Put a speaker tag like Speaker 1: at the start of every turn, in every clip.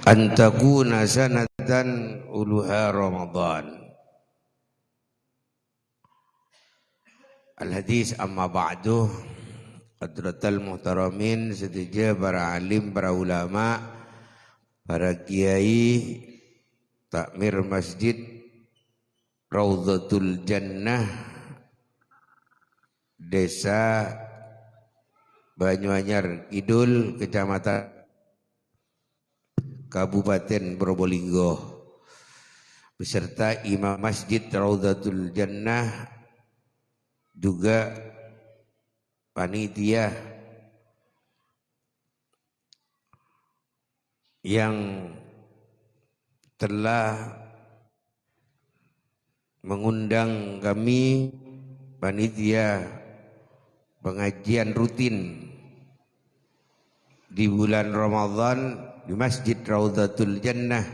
Speaker 1: an takuna sanatan uluha Ramadan. Al-hadis amma ba'du. Hadratal muhtaramin, setuju para alim, para ulama, para kiai, takmir masjid Raudhatul Jannah, Desa Banyuanyar Kidul, Kecamatan Kabupaten Probolinggo, beserta Imam Masjid Raudhatul Jannah, juga panitia yang telah mengundang kami, panitia pengajian rutin di bulan Ramadan di Masjid Raudhatul Jannah,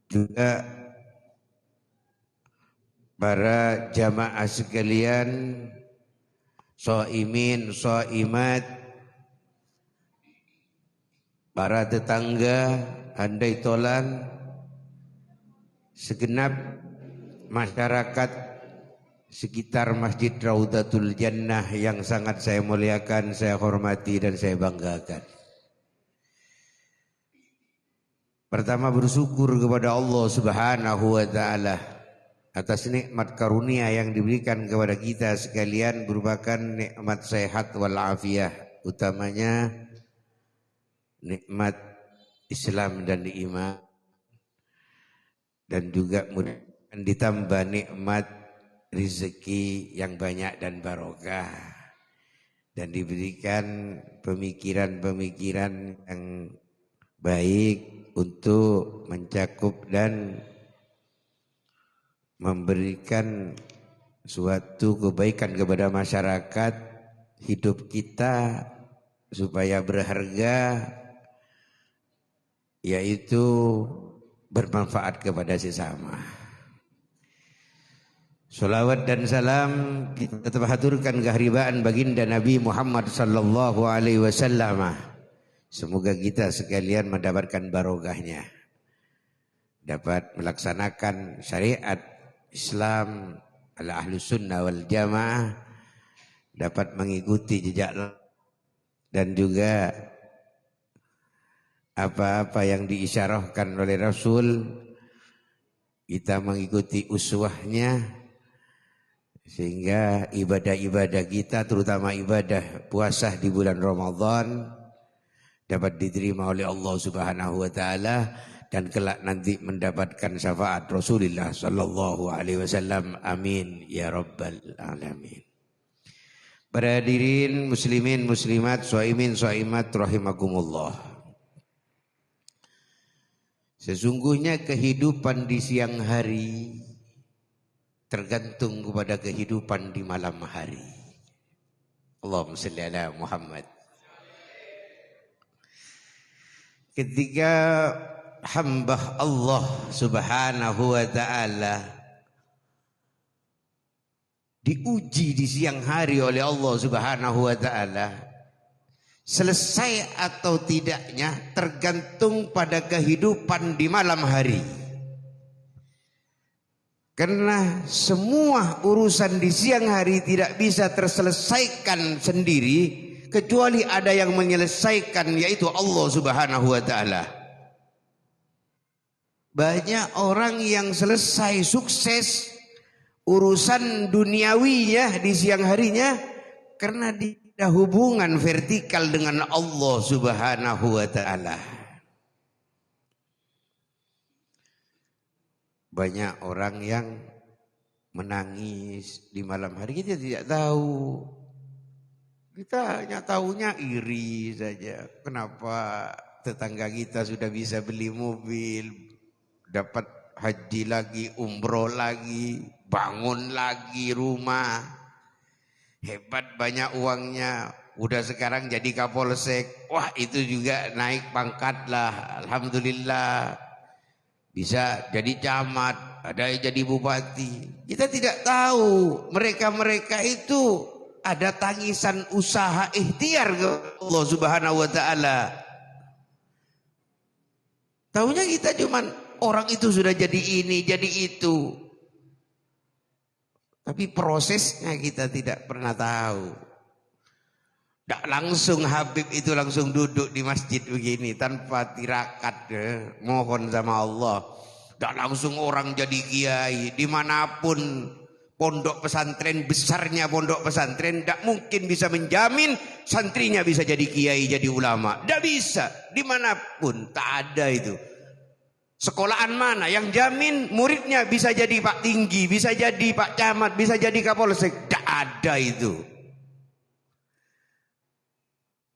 Speaker 1: juga para jamaah sekalian, shaimin, shaimat, para tetangga, handai tolan, segenap masyarakat sekitar Masjid Raudhatul Jannah yang sangat saya muliakan, saya hormati dan saya banggakan. Pertama, bersyukur kepada Allah Subhanahu wa taala atas nikmat karunia yang diberikan kepada kita sekalian, merupakan nikmat sehat wal afiyah, utamanya nikmat Islam dan iman, dan juga ditambah nikmat rezeki yang banyak dan barokah, dan diberikan pemikiran-pemikiran yang baik untuk mencakup dan memberikan suatu kebaikan kepada masyarakat hidup kita supaya berharga, yaitu bermanfaat kepada sesama. Salawat dan salam kita tetap haturkan keharibaan baginda Nabi Muhammad sallallahu alaihi wasallam. Semoga kita sekalian mendapatkan barokahnya, dapat melaksanakan syariat Islam ala ahlu sunnah wal jamaah, dapat mengikuti jejak dan juga apa-apa yang diisyarahkan oleh Rasul, kita mengikuti uswahnya, sehingga ibadah-ibadah kita, terutama ibadah puasa di bulan Ramadan, dapat diterima oleh Allah Subhanahu wa taala, dan kelak nanti mendapatkan syafaat Rasulullah sallallahu alaihi wasallam. Amin ya rabbal alamin. Para hadirin muslimin muslimat, shaimin shaimat rahimakumullah. Sesungguhnya kehidupan di siang hari tergantung kepada kehidupan di malam hari. Allahumma shalli ala Muhammad. Ketika hamba Allah Subhanahu wa taala diuji di siang hari oleh Allah Subhanahu wa taala, selesai atau tidaknya tergantung pada kehidupan di malam hari. Karena semua urusan di siang hari tidak bisa terselesaikan sendiri, kecuali ada yang menyelesaikan, yaitu Allah Subhanahu wa taala. Banyak orang yang selesai sukses urusan duniawinya di siang harinya karena ada hubungan vertikal dengan Allah Subhanahu wa taala. Banyak orang yang menangis di malam hari, kita tidak tahu. Kita hanya tahunya iri saja. Kenapa tetangga kita sudah bisa beli mobil, dapat haji lagi, umroh lagi, bangun lagi rumah. Hebat, banyak uangnya. Udah sekarang jadi kapolsek. Wah, itu juga naik pangkat lah. Alhamdulillah. Bisa jadi camat, ada yang jadi bupati. Kita tidak tahu mereka-mereka itu ada tangisan usaha ikhtiar ke Allah Subhanahu wa taala. Taunya kita cuman orang itu sudah jadi ini, jadi itu. Tapi prosesnya kita tidak pernah tahu. Tidak langsung Habib itu langsung duduk di masjid begini tanpa tirakat mohon sama Allah. Tidak langsung orang jadi kiai dimanapun. Pondok pesantren, besarnya pondok pesantren tidak mungkin bisa menjamin santrinya bisa jadi kiai, jadi ulama. Tidak bisa, dimanapun tak ada itu. Sekolahan mana yang jamin muridnya bisa jadi Pak Tinggi, bisa jadi Pak Camat, bisa jadi Kapolsek? Tidak ada itu.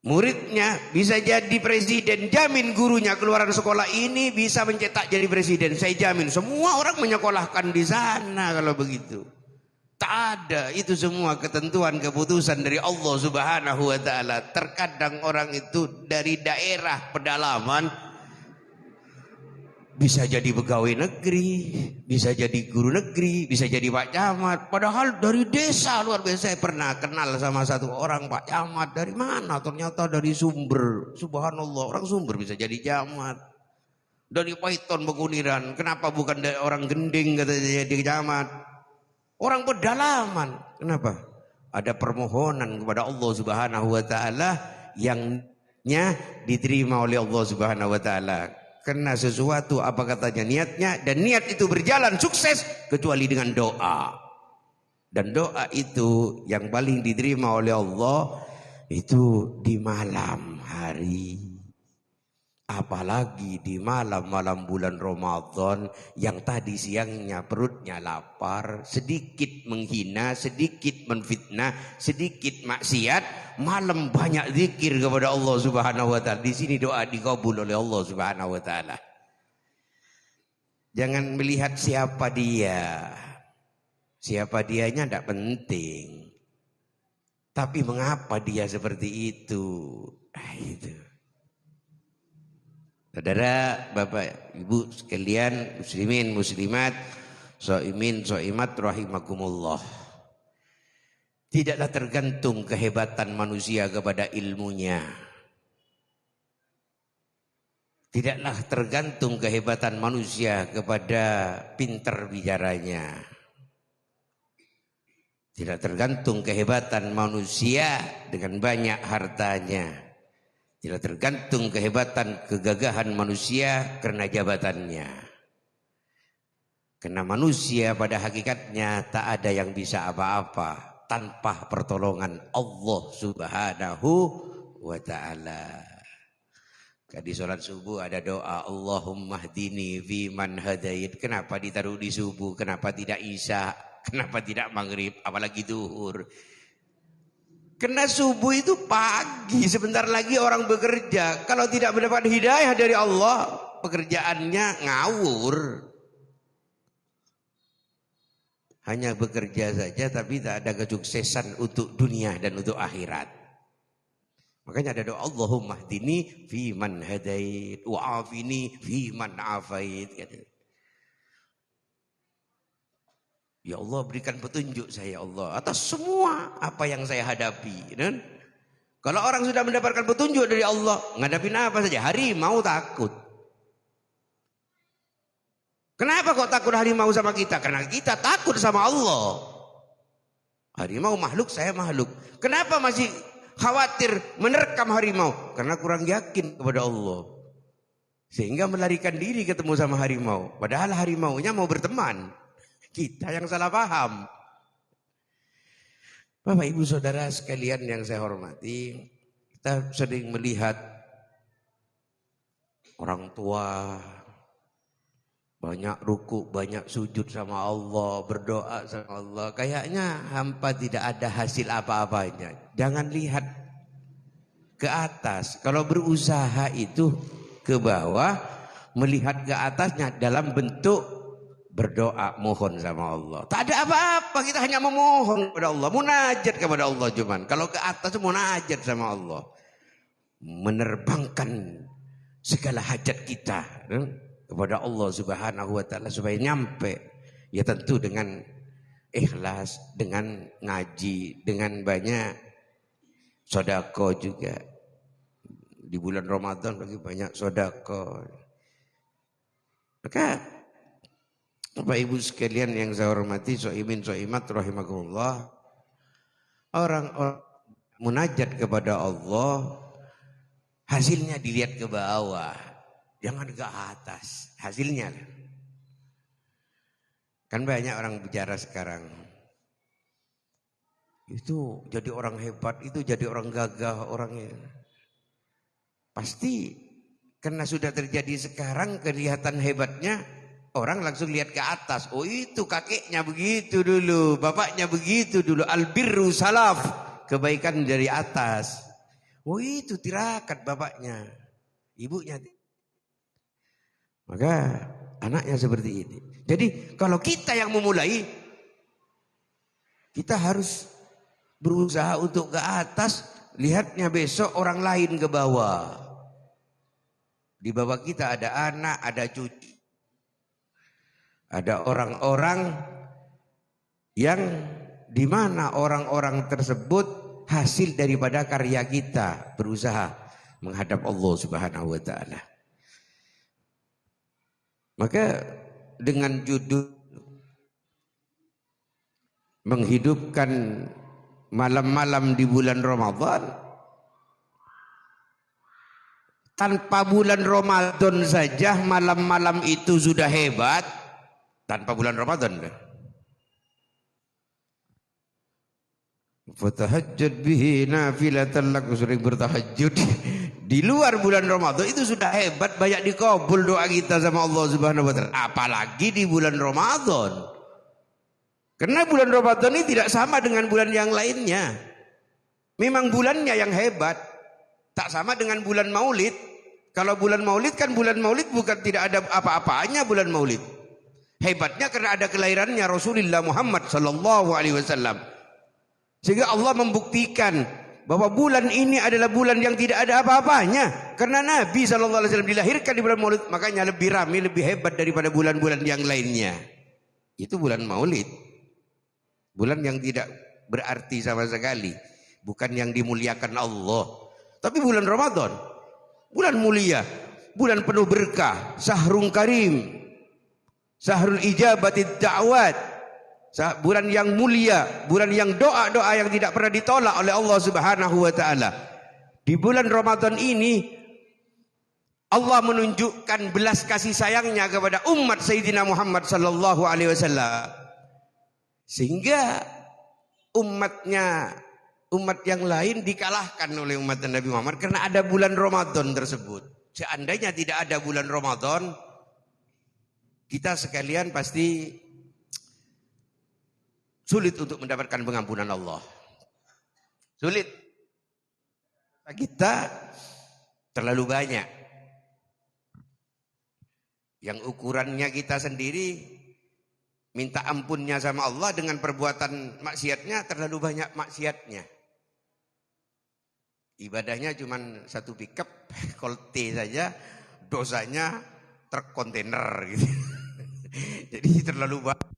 Speaker 1: Muridnya bisa jadi presiden, jamin gurunya keluaran sekolah ini bisa mencetak jadi presiden. Saya jamin semua orang menyekolahkan di sana kalau begitu. Tak ada, itu semua ketentuan keputusan dari Allah Subhanahu wa taala. Terkadang orang itu dari daerah pedalaman bisa jadi pegawai negeri, bisa jadi guru negeri, bisa jadi Pak Camat. Padahal dari desa luar biasa. Saya pernah kenal sama satu orang Pak Camat. Dari mana? Ternyata dari Sumber. Subhanallah, orang Sumber bisa jadi camat. Dari Paiton Penguniran, kenapa bukan dari orang Gending katanya jadi camat? Orang pedalaman. Kenapa? Ada permohonan kepada Allah Subhanahu wa taala yangnya diterima oleh Allah Subhanahu wa taala. Karena sesuatu apa katanya niatnya, dan niat itu berjalan sukses kecuali dengan doa. Dan doa itu yang paling diterima oleh Allah itu di malam hari. Apalagi di malam-malam bulan Ramadan yang tadi siangnya perutnya lapar, sedikit menghina, sedikit menfitnah, sedikit maksiat, malam banyak zikir kepada Allah Subhanahu wa taala. Di sini doa dikabul oleh Allah Subhanahu wa taala. Jangan melihat siapa dia. Siapa dianya tidak penting. Tapi mengapa dia seperti itu? Nah, itu. Saudara, Bapak, Ibu sekalian, muslimin, muslimat, shaimin, shaimat rahimakumullah. Tidaklah tergantung kehebatan manusia kepada ilmunya. Tidaklah tergantung kehebatan manusia kepada pintar bicaranya. Tidak tergantung kehebatan manusia dengan banyak hartanya. Tidak tergantung kehebatan kegagahan manusia karena jabatannya. Karena manusia pada hakikatnya tak ada yang bisa apa-apa tanpa pertolongan Allah Subhanahu wa taala. Di sholat subuh ada doa Allahumma hdini fi man hadait. Kenapa ditaruh di subuh? Kenapa tidak isya? Kenapa tidak maghrib? Apalagi zuhur? Karena subuh itu pagi, sebentar lagi orang bekerja. Kalau tidak mendapat hidayah dari Allah, pekerjaannya ngawur. Hanya bekerja saja tapi tak ada kesuksesan untuk dunia dan untuk akhirat. Makanya ada doa Allahumma hdini fi man hadait wa afini fi man afait. Ya Allah, berikan petunjuk saya Allah atas semua apa yang saya hadapi. Dan kalau orang sudah mendapatkan petunjuk dari Allah, ngadapin apa saja, harimau takut. Kenapa kok takut harimau sama kita? Karena kita takut sama Allah. Harimau makhluk, saya makhluk. Kenapa masih khawatir menerkam harimau? Karena kurang yakin kepada Allah. Sehingga melarikan diri ketemu sama harimau. Padahal harimaunya mau berteman. Kita yang salah paham. Bapak Ibu Saudara sekalian yang saya hormati, kita sering melihat orang tua banyak ruku, banyak sujud sama Allah, berdoa sama Allah. Kayaknya hampa tidak ada hasil apa-apanya. Jangan lihat ke atas. Kalau berusaha itu ke bawah, melihat ke atasnya dalam bentuk berdoa, mohon sama Allah. Tak ada apa-apa, kita hanya memohon kepada Allah, munajat kepada Allah cuman. Kalau ke atas munajat sama Allah. Menerbangkan segala hajat kita kepada Allah Subhanahu wa taala supaya nyampe. Ya tentu dengan ikhlas, dengan ngaji, dengan banyak sedekah juga. Di bulan Ramadan lagi banyak sedekah. Maka Bapak Ibu sekalian yang saya hormati, soimin soimat rahimakumullah, orang-orang munajat kepada Allah hasilnya dilihat ke bawah, jangan ke atas. Hasilnya kan banyak orang bicara sekarang, itu jadi orang hebat, itu jadi orang gagah, orangnya pasti karena sudah terjadi sekarang kelihatan hebatnya, orang langsung lihat ke atas. Oh itu kakeknya begitu dulu, bapaknya begitu dulu. Albirru salaf, kebaikan dari atas. Oh itu tirakat bapaknya, ibunya. Maka anaknya seperti ini. Jadi kalau kita yang memulai, kita harus berusaha untuk ke atas. Lihatnya besok orang lain ke bawah. Di bawah kita ada anak, ada cucu. Ada orang-orang yang di mana orang-orang tersebut hasil daripada karya kita berusaha menghadap Allah Subhanahu wa taala. Maka dengan judul menghidupkan malam-malam di bulan Ramadan, tanpa bulan Ramadan saja malam-malam itu sudah hebat, tanpa bulan Ramadan. Fatahajjad bihi nafilatan lak, sering bertahajud di luar bulan Ramadan itu sudah hebat, banyak dikabul doa kita sama Allah Subhanahu wa taala, apalagi di bulan Ramadan. Karena bulan Ramadan ini tidak sama dengan bulan yang lainnya. Memang bulannya yang hebat, tak sama dengan bulan Maulid. Kalau bulan Maulid kan bulan Maulid bukan tidak ada apa-apanya bulan Maulid. Hebatnya karena ada kelahirannya Rasulullah Muhammad sallallahu alaihi wasallam. Sehingga Allah membuktikan bahwa bulan ini adalah bulan yang tidak ada apa-apanya. Karena Nabi sallallahu alaihi wasallam dilahirkan di bulan Maulid, makanya lebih ramai, lebih hebat daripada bulan-bulan yang lainnya. Itu bulan Maulid. Bulan yang tidak berarti sama sekali, bukan yang dimuliakan Allah. Tapi bulan Ramadan, bulan mulia, bulan penuh berkah, syahrul karim, syahrul ijabatid da'wat, bulan yang mulia, bulan yang doa-doa yang tidak pernah ditolak oleh Allah Subhanahu wa taala. Di bulan Ramadan ini Allah menunjukkan belas kasih sayangnya kepada umat Sayyidina Muhammad sallallahu alaihi wasallam. Sehingga umat yang lain dikalahkan oleh umat Nabi Muhammad karena ada bulan Ramadan tersebut. Seandainya tidak ada bulan Ramadan, kita sekalian pasti sulit untuk mendapatkan pengampunan Allah. Sulit. Kita terlalu banyak. Yang ukurannya kita sendiri, minta ampunnya sama Allah dengan perbuatan maksiatnya terlalu banyak maksiatnya. Ibadahnya cuma satu pickup kolte saja, dosanya truk kontainer gitu. Jadi terlalu banyak.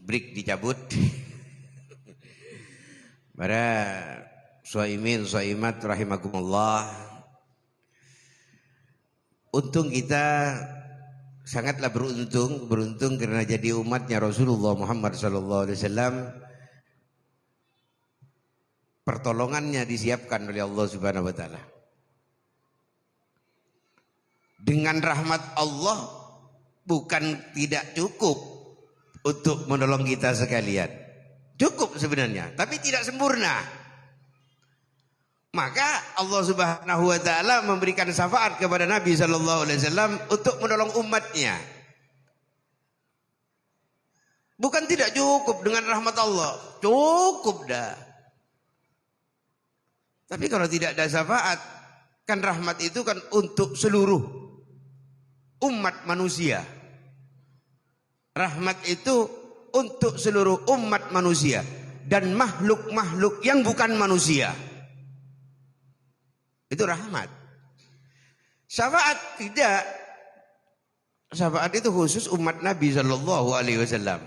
Speaker 1: break dicabut. Para shaimin shaimat rahimakumullah. Untung kita sangatlah beruntung karena jadi umatnya Rasulullah Muhammad SAW. Pertolongannya disiapkan oleh Allah Subhanahu wa taala. Dengan rahmat Allah bukan tidak cukup untuk menolong kita sekalian. Cukup sebenarnya, tapi tidak sempurna. Maka Allah Subhanahu wa taala memberikan syafaat kepada Nabi sallallahu alaihi wasallam untuk menolong umatnya. Bukan tidak cukup dengan rahmat Allah, cukup dah. Tapi kalau tidak ada syafaat, kan rahmat itu kan untuk seluruh umat manusia. Rahmat itu untuk seluruh umat manusia dan makhluk-makhluk yang bukan manusia. Itu rahmat. Syafaat tidak. Syafaat itu khusus umat Nabi sallallahu alaihi wasallam.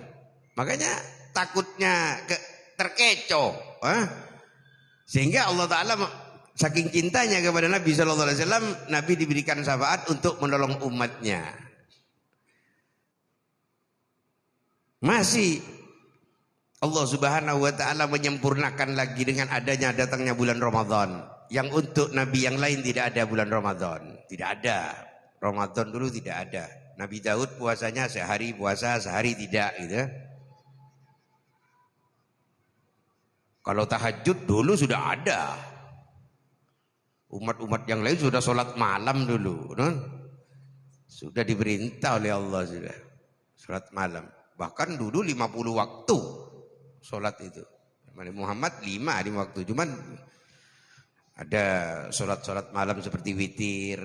Speaker 1: Makanya takutnya terkecoh, sehingga Allah Taala saking cintanya kepada Nabi sallallahu alaihi wasallam, Nabi diberikan syafaat untuk menolong umatnya. Masih Allah Subhanahu wa taala menyempurnakan lagi dengan adanya datangnya bulan Ramadan. Yang untuk nabi yang lain tidak ada bulan Ramadan. Tidak ada. Ramadan dulu tidak ada. Nabi Daud puasanya sehari puasa, sehari tidak gitu. Kalau tahajud dulu sudah ada. Umat-umat yang lain sudah sholat malam dulu. Sudah diperintah oleh Allah sudah. Sholat malam. Bahkan dulu 50 waktu sholat itu. Muhammad 5 waktu. Cuman ada sholat-sholat malam seperti witir.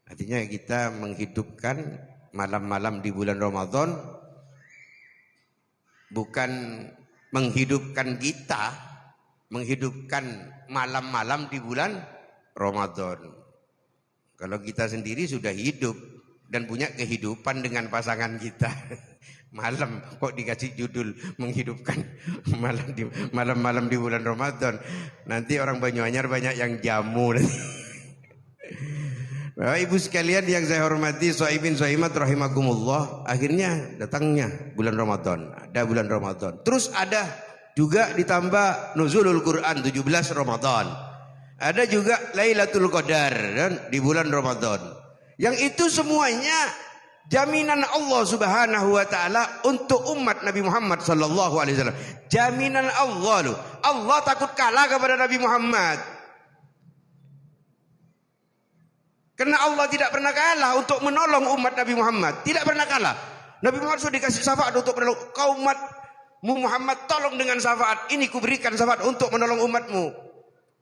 Speaker 1: Artinya kita menghidupkan malam-malam di bulan Ramadan. Bukan menghidupkan kita. Menghidupkan malam-malam di bulan Ramadan. Kalau kita sendiri sudah hidup. Dan punya kehidupan dengan pasangan kita. Malam kok dikasih judul menghidupkan malam-malam di bulan Ramadan. Nanti orang Banyuanyar banyak yang jamu. Bapak Ibu sekalian yang saya hormati, shaimin shaimat rahimakumullah. Akhirnya datangnya bulan Ramadan. Ada bulan Ramadan. Terus ada juga ditambah nuzulul Quran 17 Ramadan. Ada juga Lailatul Qadar di bulan Ramadan. Yang itu semuanya jaminan Allah Subhanahu wa taala untuk umat Nabi Muhammad sallallahu alaihi wasallam. Jaminan Allah loh. Allah takut kalah kepada Nabi Muhammad. Karena Allah tidak pernah kalah untuk menolong umat Nabi Muhammad. Tidak pernah kalah. Nabi Muhammad sudah dikasih syafaat untuk menolong kaum umatmu Muhammad, tolong dengan syafaat. Ini kuberikan syafaat untuk menolong umatmu.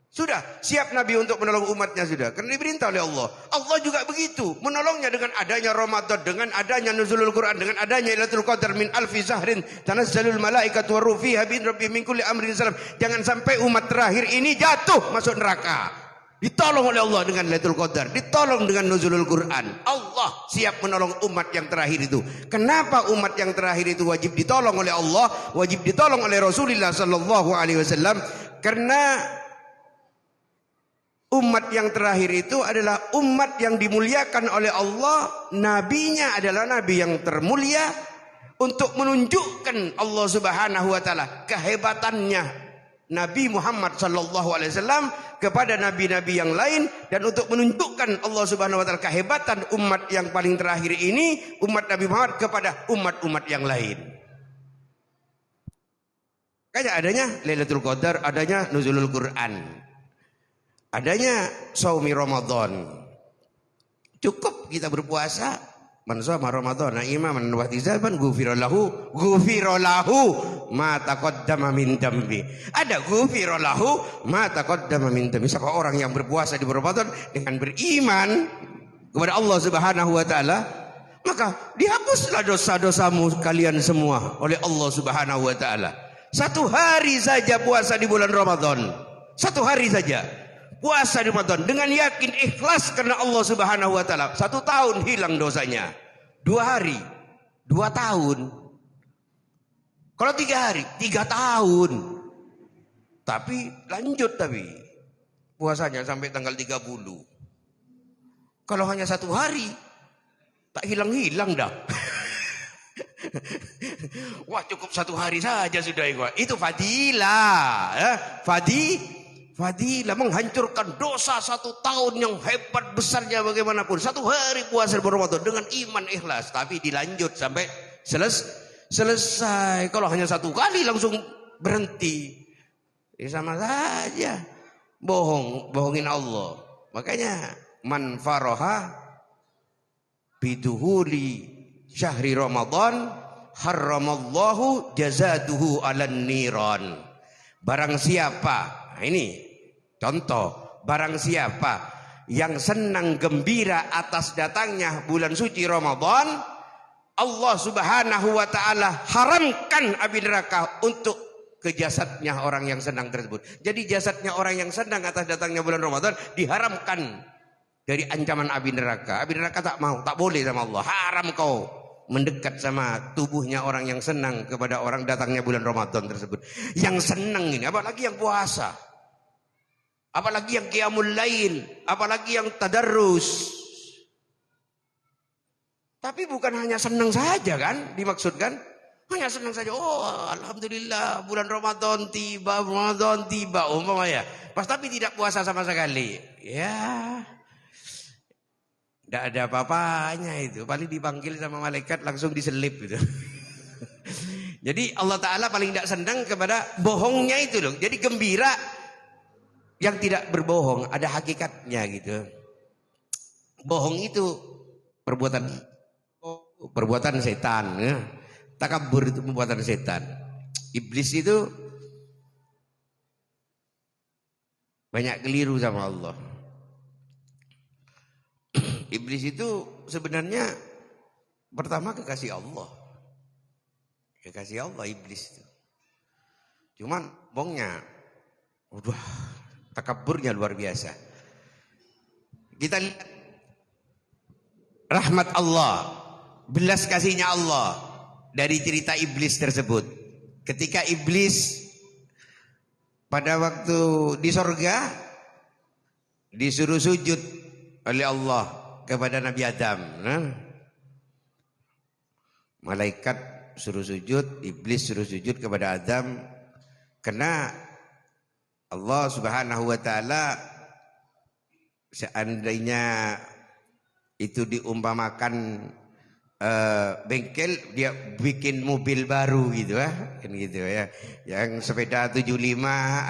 Speaker 1: Sudah siap Nabi untuk menolong umatnya sudah. Karena diperintah oleh Allah. Allah juga begitu. Menolongnya dengan adanya Ramadan. Dengan adanya nuzulul Quran. Dengan adanya Lailatul Qadar min alfi zahrin. Tanazzalul malaikatu waruh fiha bin rabbi min kulli amrin salam. Jangan sampai umat terakhir ini jatuh masuk neraka. Ditolong oleh Allah dengan Lailatul Qadar. Ditolong dengan nuzulul Quran. Allah siap menolong umat yang terakhir itu. Kenapa umat yang terakhir itu wajib ditolong oleh Allah? Wajib ditolong oleh Rasulullah sallallahu alaihi wasallam. Karena umat yang terakhir itu adalah umat yang dimuliakan oleh Allah. Nabinya adalah nabi yang termulia. Untuk menunjukkan Allah Subhanahu wa taala kehebatannya Nabi Muhammad sallallahu alaihi wasallam kepada nabi-nabi yang lain, dan untuk menunjukkan Allah Subhanahu wa taala kehebatan umat yang paling terakhir ini, umat Nabi Muhammad, kepada umat-umat yang lain. Kayak adanya Lailatul Qadar, adanya nuzulul Quran. Adanya saumi Ramadan. Cukup kita berpuasa. Man shoma Ramadan imaman wa ihtisaban ghufira lahu ma taqaddama min dambi. Ada ghufira lahu ma taqaddama min dambi. Siapa orang yang berpuasa di Ramadan dengan beriman kepada Allah Subhanahu wa taala, maka dihapuslah dosa-dosamu kalian semua oleh Allah Subhanahu wa taala. Satu hari saja puasa di bulan Ramadan. Satu hari saja puasa di Ramadan dengan yakin ikhlas karena Allah Subhanahu wa taala. 1 tahun hilang dosanya. 2 hari, 2 tahun. Kalau 3 hari, 3 tahun. Tapi lanjut puasanya sampai tanggal 30. Kalau hanya 1 hari, tak hilang-hilang dah. Wah, cukup 1 hari saja sudah itu fadilah. Fadilah menghancurkan dosa 1 tahun yang hebat besarnya bagaimanapun. 1 hari puasa Ramadan dengan iman ikhlas. Tapi dilanjut sampai selesai. Kalau hanya 1 kali langsung berhenti. Sama saja. Bohongin Allah. Makanya man faraha biduhuli syahri Ramadan harramallahu jazaduhu alan niran. Barang siapa, nah ini contoh, barang siapa yang senang gembira atas datangnya bulan suci Ramadan, Allah Subhanahu wa taala haramkan api neraka untuk ke jasadnya orang yang senang tersebut. Jadi jasadnya orang yang senang atas datangnya bulan Ramadan diharamkan dari ancaman api neraka. Api neraka tak mau, tak boleh sama Allah. Haram kau mendekat sama tubuhnya orang yang senang kepada orang datangnya bulan Ramadan tersebut. Yang senang ini, apalagi yang puasa, apalagi yang qiyamul lail, apalagi yang tadarrus. Tapi bukan hanya senang saja kan dimaksudkan, hanya senang saja. Oh, alhamdulillah bulan Ramadan tiba, umpama ya. Pas tapi tidak puasa sama sekali. Ya, tidak ada apa-apanya itu. Paling dipanggil sama malaikat langsung diselip gitu. Jadi Allah Ta'ala paling tidak senang kepada bohongnya itu loh. Jadi gembira yang tidak berbohong. Ada hakikatnya gitu. Bohong itu perbuatan setan ya. Takabur itu perbuatan setan. Iblis itu banyak keliru sama Allah. Iblis itu sebenarnya pertama kekasih Allah. Kekasih Allah iblis itu. Cuman bohongnya udah takaburnya luar biasa. Kita lihat rahmat Allah, belas kasihnya Allah dari cerita iblis tersebut. Ketika iblis pada waktu di sorga disuruh sujud oleh Allah kepada Nabi Adam. Malaikat suruh sujud, iblis suruh sujud kepada Adam. Karena Allah Subhanahu wa taala seandainya itu diumpamakan bengkel, dia bikin mobil baru gitu kan gitu ya. Yang sepeda 75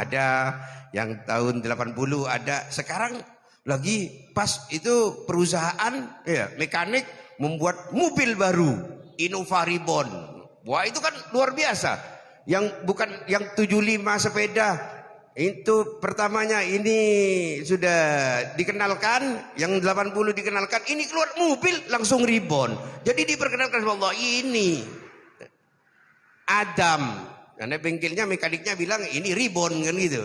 Speaker 1: ada, yang tahun 80 ada. Sekarang lagi pas itu perusahaan ya mekanik membuat mobil baru Innova Reborn. Wah, itu kan luar biasa. Yang bukan yang 75 sepeda itu pertamanya ini sudah dikenalkan, yang 80 dikenalkan, ini keluar mobil langsung reborn. Jadi diperkenalkan sama Allah, ini Adam. Karena bengkelnya mekaniknya bilang ini reborn kan gitu.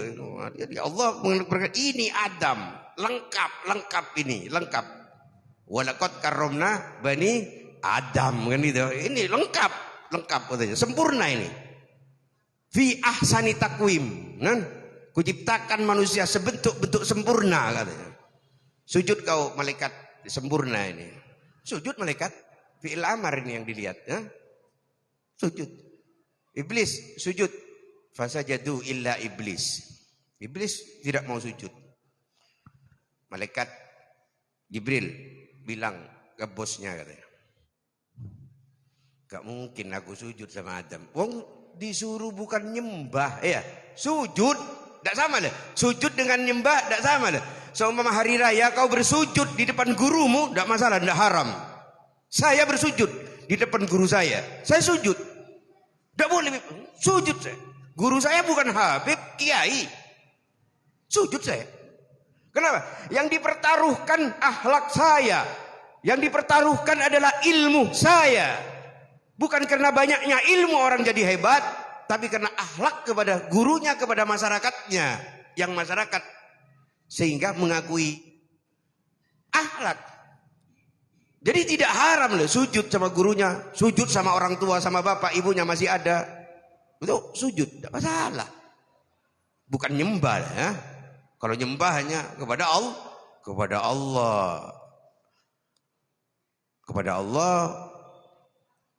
Speaker 1: Jadi Allah mengenalkan ini Adam, lengkap ini, lengkap. Walaqad karramna bani Adam kan gitu. Ini lengkap katanya, sempurna ini. Fi ahsani takwim, kan? Kuciptakan manusia sebentuk-bentuk sempurna katanya. Sujud kau malaikat sempurna ini. Sujud malaikat, fi'il amar ini yang dilihat. Ya? Sujud. Iblis sujud. Fasajadu illa iblis. Iblis tidak mau sujud. Malaikat Jibril bilang ke bosnya katanya. Gak mungkin aku sujud sama Adam. Wong disuruh bukan nyembah ya. Sujud. Tidak sama lah. Sujud dengan nyembah tidak sama lah. Seumpama hari raya kau bersujud di depan gurumu, tidak masalah, tidak haram. Saya bersujud di depan guru saya sujud. Tidak boleh sujud saya. Guru saya bukan Habib, kiai. Sujud saya. Kenapa? Yang dipertaruhkan akhlak saya. Yang dipertaruhkan adalah ilmu saya. Bukan karena banyaknya ilmu orang jadi hebat, tapi karena akhlak kepada gurunya, kepada masyarakatnya. Yang masyarakat sehingga mengakui akhlak. Jadi tidak haram loh sujud sama gurunya, sujud sama orang tua, sama bapak, ibunya masih ada. itu sujud, tidak masalah. Bukan nyembah ya. Kalau nyembah hanya kepada Allah, kepada Allah, kepada Allah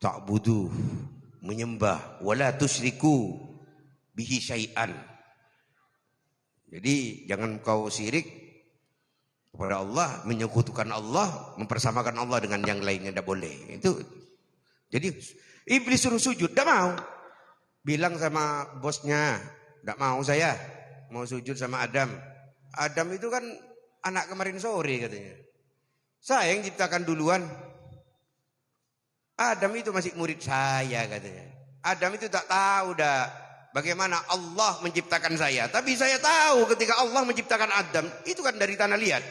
Speaker 1: ta'budu, menyembah, wala tusyriku bihi syai'an. Jadi jangan kau syirik kepada Allah, menyekutukan Allah, mempersamakan Allah dengan yang lainnya, tidak boleh. Itu. Jadi iblis suruh sujud, tidak mau. Bilang sama bosnya, tidak mau saya, mau sujud sama Adam. Adam itu kan anak kemarin sore katanya. Saya yang ciptakan duluan. Adam itu masih murid saya katanya. Adam itu tak tahu dah bagaimana Allah menciptakan saya. Tapi saya tahu ketika Allah menciptakan Adam, itu kan dari tanah liat.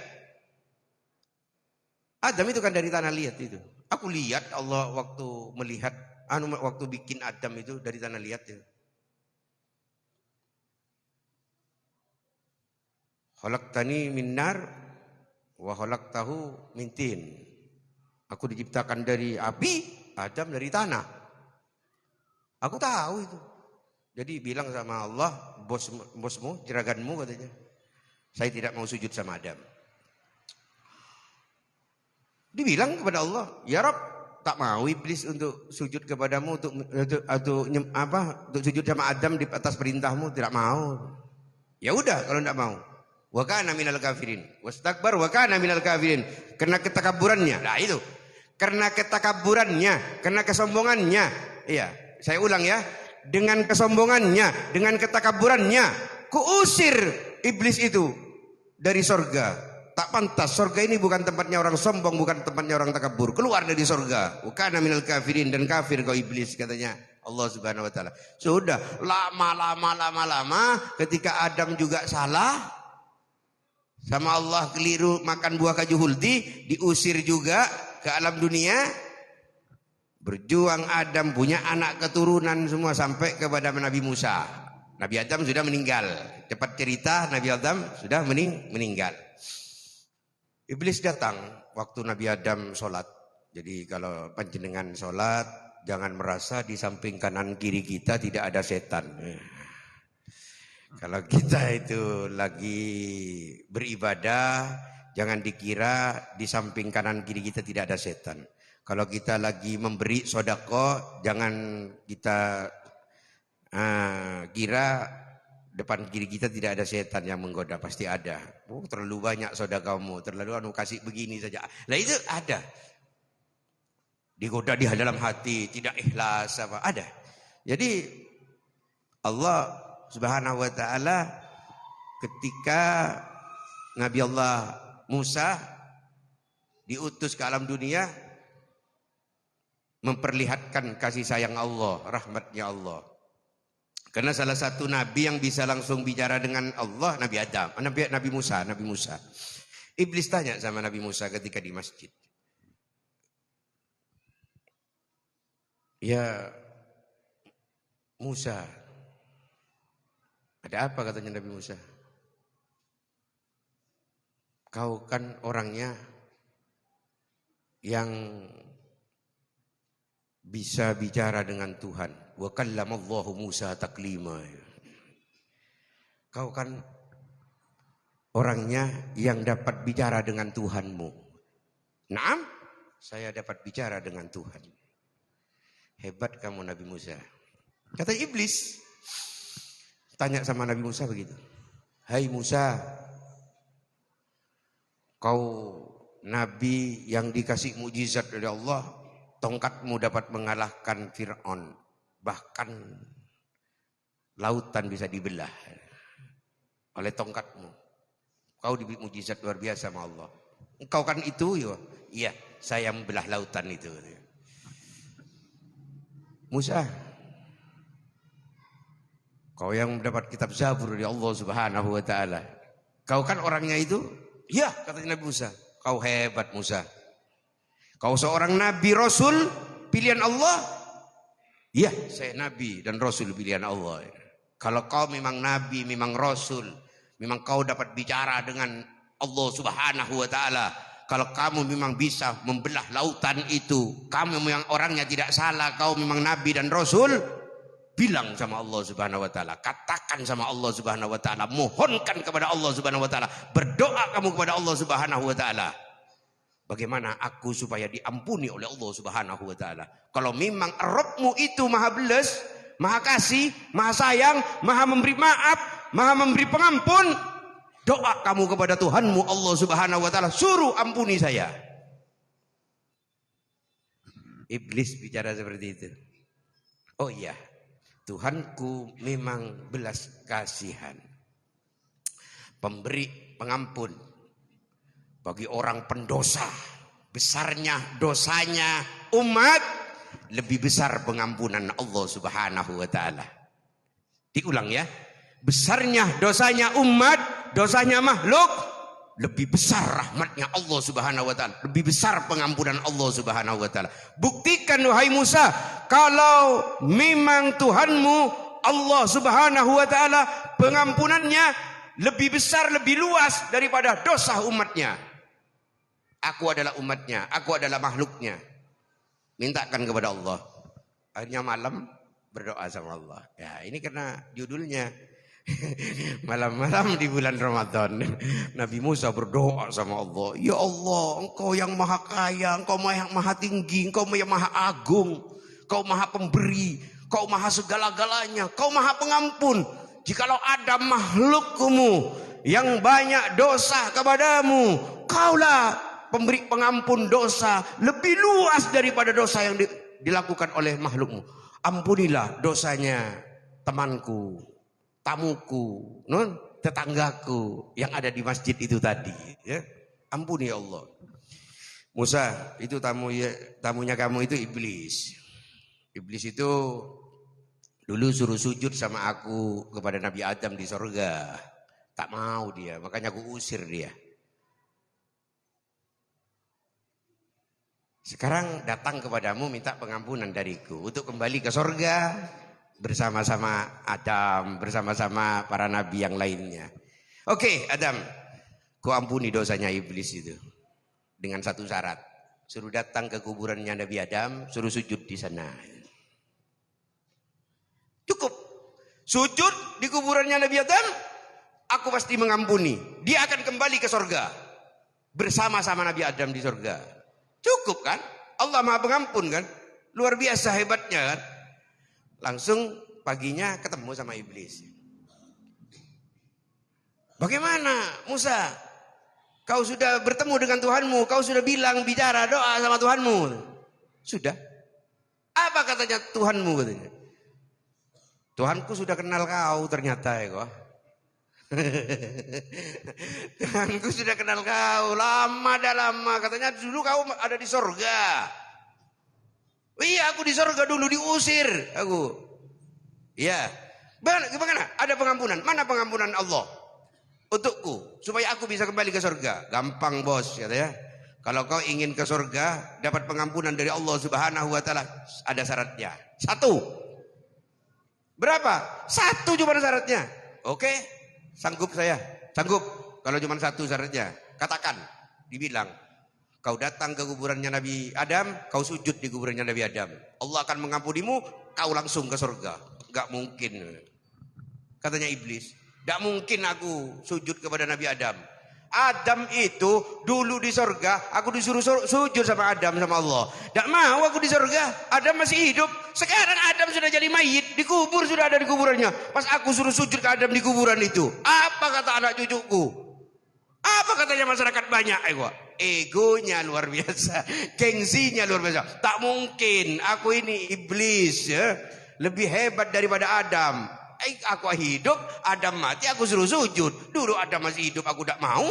Speaker 1: Adam itu kan dari tanah liat itu. Aku lihat Allah waktu melihat, waktu bikin Adam itu dari tanah liat itu. Khalaqtani min nar wa khalaqtahu min tin. Aku diciptakan dari api, Adam dari tanah. Aku tahu itu. Jadi bilang sama Allah, bosmu, jeraganmu katanya. Saya tidak mau sujud sama Adam. Dibilang kepada Allah, ya Rabb, tak mau iblis untuk sujud kepadamu, untuk sujud sama Adam di atas perintahmu, tidak mau. Ya udah kalau tidak mau. Wa kana minal kafirin. Wastakbar wa kana minal kafirin. Karena ketakaburannya. Nah itu. Karena ketakaburannya, karena kesombongannya. Iya, saya ulang ya. Dengan kesombongannya, dengan ketakaburannya, kuusir iblis itu dari sorga. Tak pantas, sorga ini bukan tempatnya orang sombong, bukan tempatnya orang takabur. Keluar dari sorga. Wa kana minal kafirin, dan kafir kau iblis katanya Allah Subhanahu wa taala. Sudah lama ketika Adam juga salah sama Allah, keliru makan buah kaju huldi, diusir juga ke alam dunia. Berjuang Adam, punya anak keturunan semua sampai kepada Nabi Musa. Nabi Adam sudah meninggal. Cepat cerita, Nabi Adam sudah meninggal. Iblis datang waktu Nabi Adam sholat. Jadi kalau panjenengan sholat, jangan merasa di samping kanan kiri kita tidak ada setan. Kalau kita itu lagi beribadah, jangan dikira di samping kanan kiri kita tidak ada setan. Kalau kita lagi memberi sedekah, jangan kita kira depan kiri kita tidak ada setan yang menggoda, pasti ada. Oh, terlalu banyak sedekahmu, terlalu kasih begini saja. Nah itu ada. Digoda di dalam hati, tidak ikhlas apa ada. Jadi Allah Subhanahu wa taala ketika Nabi Allah Musa diutus ke alam dunia memperlihatkan kasih sayang Allah, rahmatnya Allah. Karena salah satu nabi yang bisa langsung bicara dengan Allah Nabi Adam, Nabi Musa. Iblis tanya sama Nabi Musa ketika di masjid. Ya Musa, ada apa katanya Nabi Musa? Kau kan orangnya yang bisa bicara dengan Tuhan. Wa kallamallahu Musa taklima. Kau kan orangnya yang dapat bicara dengan Tuhanmu. Naam, saya dapat bicara dengan Tuhan. Hebat kamu Nabi Musa. Kata iblis, tanya sama Nabi Musa begitu. Hai Musa, kau nabi yang dikasih mukjizat dari Allah, tongkatmu dapat mengalahkan Fir'aun. Bahkan lautan bisa dibelah oleh tongkatmu. Kau diberi mukjizat luar biasa sama Allah. Engkau kan itu ya? Iya, saya membelah lautan itu. Musa, kau yang mendapat kitab Zabur dari Allah Subhanahu wa taala. Kau kan orangnya itu? Iya, kata Nabi Musa. Kau hebat Musa. Kau seorang nabi rasul pilihan Allah? Iya, saya nabi dan rasul pilihan Allah. Kalau kau memang nabi, memang rasul, memang kau dapat bicara dengan Allah Subhanahu wa taala. Kalau kamu memang bisa membelah lautan itu, kamu memang orangnya tidak salah, kau memang nabi dan rasul, Bilang sama Allah Subhanahu wa taala, katakan sama Allah Subhanahu wa taala, mohonkan kepada Allah Subhanahu wa taala, berdoa kamu kepada Allah Subhanahu wa taala. Bagaimana aku supaya diampuni oleh Allah Subhanahu wa taala? Kalau memang Rabbmu itu Maha belas, Maha kasih, Maha sayang, Maha memberi maaf, Maha memberi pengampun, doa kamu kepada Tuhanmu Allah Subhanahu wa taala, suruh ampuni saya. Iblis bicara seperti itu. Oh iya, Tuhanku memang belas kasihan, pemberi pengampun bagi orang pendosa. Besarnya dosanya umat, lebih besar pengampunan Allah Subhanahu wa taala. Diulang ya. Besarnya dosanya umat, dosanya makhluk, lebih besar rahmatnya Allah Subhanahu wa taala, lebih besar pengampunan Allah Subhanahu wa taala. Buktikan wahai Musa, kalau memang Tuhanmu Allah Subhanahu wa taala pengampunannya lebih besar, lebih luas daripada dosa umatnya. Aku adalah umatnya, aku adalah makhluknya. Mintakan kepada Allah. Akhirnya malam berdoa sama Allah. Ya, ini karena judulnya malam-malam di bulan Ramadan. Nabi Musa berdoa sama Allah. Ya Allah, Engkau yang maha kaya, Engkau yang maha tinggi, Engkau yang maha agung, Engkau maha pemberi, Engkau maha segala-galanya, Engkau maha pengampun. Jikalau ada makhlukmu yang banyak dosa kepadamu, Kaulah pemberi pengampun dosa lebih luas daripada dosa yang dilakukan oleh makhlukmu. Ampunilah dosanya temanku, tamuku, tetanggaku yang ada di masjid itu tadi. Ya. Ampuni ya Allah. Musa, itu tamunya kamu itu iblis. Iblis itu dulu suruh sujud sama aku kepada Nabi Adam di sorga. Tak mau dia, makanya aku usir dia. Sekarang datang kepadamu minta pengampunan dariku untuk kembali ke sorga bersama-sama Adam, bersama-sama para nabi yang lainnya. Oke, Adam, kau ampuni dosanya iblis itu dengan satu syarat. Suruh datang ke kuburannya Nabi Adam, suruh sujud di sana. Cukup. Sujud di kuburannya Nabi Adam, aku pasti mengampuni. Dia akan kembali ke sorga bersama-sama Nabi Adam di sorga. Cukup kan? Allah Maha Pengampun kan? Luar biasa hebatnya kan? Langsung paginya ketemu sama iblis. Bagaimana Musa? Kau sudah bertemu dengan Tuhanmu, kau sudah bicara doa sama Tuhanmu. Sudah. Apa katanya Tuhanmu katanya? Tuhanku sudah kenal kau ternyata ya kok. Tuhanku sudah kenal kau lama dah lama. Katanya dulu kau ada di sorga. Iya, aku di sorga dulu, diusir aku. Iya. Bagaimana? Ada pengampunan. Mana pengampunan Allah untukku supaya aku bisa kembali ke sorga? Gampang bos katanya. Kalau kau ingin ke sorga, dapat pengampunan dari Allah Subhanahu wa taala, ada syaratnya. 1. Berapa? 1 cuma syaratnya. Oke. Sanggup saya, sanggup. Kalau cuma 1 syaratnya, katakan, dibilang, kau datang ke kuburannya Nabi Adam, kau sujud di kuburannya Nabi Adam. Allah akan mengampunimu, kau langsung ke surga. Gak mungkin. Katanya iblis, gak mungkin aku sujud kepada Nabi Adam. Adam itu dulu di surga, aku disuruh sujud sama Adam sama Allah. Tak mau aku di surga, Adam masih hidup. Sekarang Adam sudah jadi mayit, dikubur, sudah ada di kuburannya. Pas aku suruh sujud ke Adam di kuburan itu, apa kata anak cucuku? Apa katanya masyarakat banyak? Egonya luar biasa, gengsinya luar biasa. Tak mungkin, aku ini iblis ya, lebih hebat daripada Adam. Aku hidup, Adam mati, aku suruh sujud. Dulu Adam masih hidup, aku tak mau.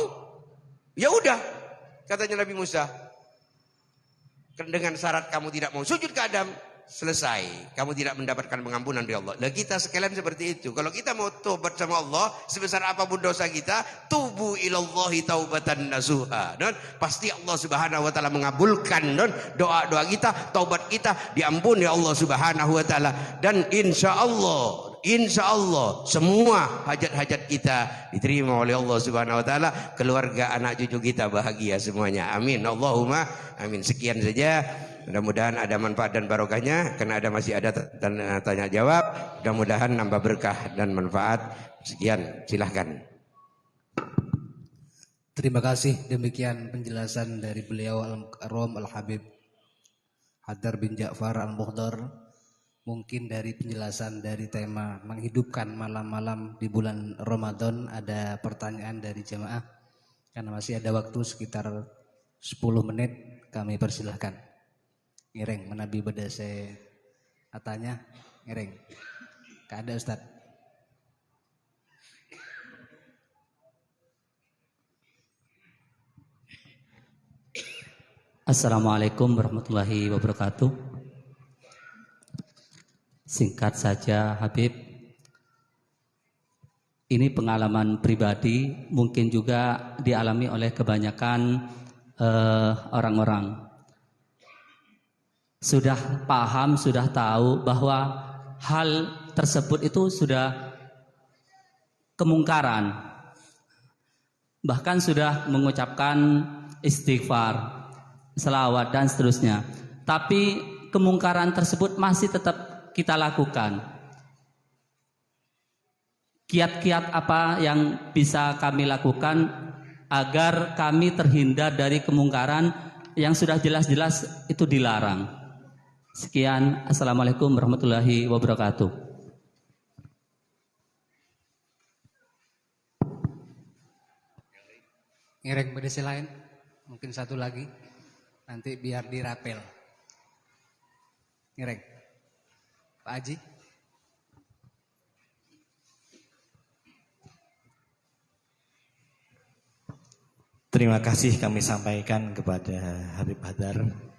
Speaker 1: Ya udah, katanya Nabi Musa. Dengan syarat kamu tidak mau sujud ke Adam, selesai. Kamu tidak mendapatkan pengampunan dari Allah. Nah kita sekalian seperti itu. Kalau kita mau tobat sama Allah, sebesar apapun dosa kita, tubu ilallahi taubatan nasuha. Dan pasti Allah Subhanahu wa taala mengabulkan doa-doa kita, taubat kita diampuni Allah Subhanahu wa taala. Dan insya Allah semua hajat-hajat kita diterima oleh Allah Subhanahu wa taala, keluarga anak cucu kita bahagia semuanya. Amin. Allahumma amin. Sekian saja. Mudah-mudahan ada manfaat dan barokahnya, karena masih ada tanya jawab. Mudah-mudahan nambah berkah dan manfaat. Sekian, silahkan.
Speaker 2: Terima kasih, demikian penjelasan dari beliau Al-Mukarram Al-Habib Haidar bin Ja'far Al-Mukhdar. Mungkin dari penjelasan dari tema menghidupkan malam-malam di bulan Ramadan ada pertanyaan dari jemaah. Karena masih ada waktu sekitar 10 menit, kami persilahkan. Ngereng menabi bedase katanya ngereng. Kada Ustaz.
Speaker 3: Assalamualaikum warahmatullahi wabarakatuh. Singkat saja Habib, ini pengalaman pribadi, mungkin juga dialami oleh kebanyakan orang-orang. Sudah paham, sudah tahu bahwa hal tersebut itu sudah kemungkaran. Bahkan sudah mengucapkan istighfar, selawat dan seterusnya. Tapi kemungkaran tersebut masih tetap kita lakukan. Kiat-kiat apa yang bisa kami lakukan agar kami terhindar dari kemungkaran yang sudah jelas-jelas itu dilarang? Sekian, assalamualaikum warahmatullahi wabarakatuh.
Speaker 2: Ngereng bedase lain, mungkin satu lagi, nanti biar dirapel. Ngereng, Pak Haji.
Speaker 4: Terima kasih kami sampaikan kepada Habib Haidar.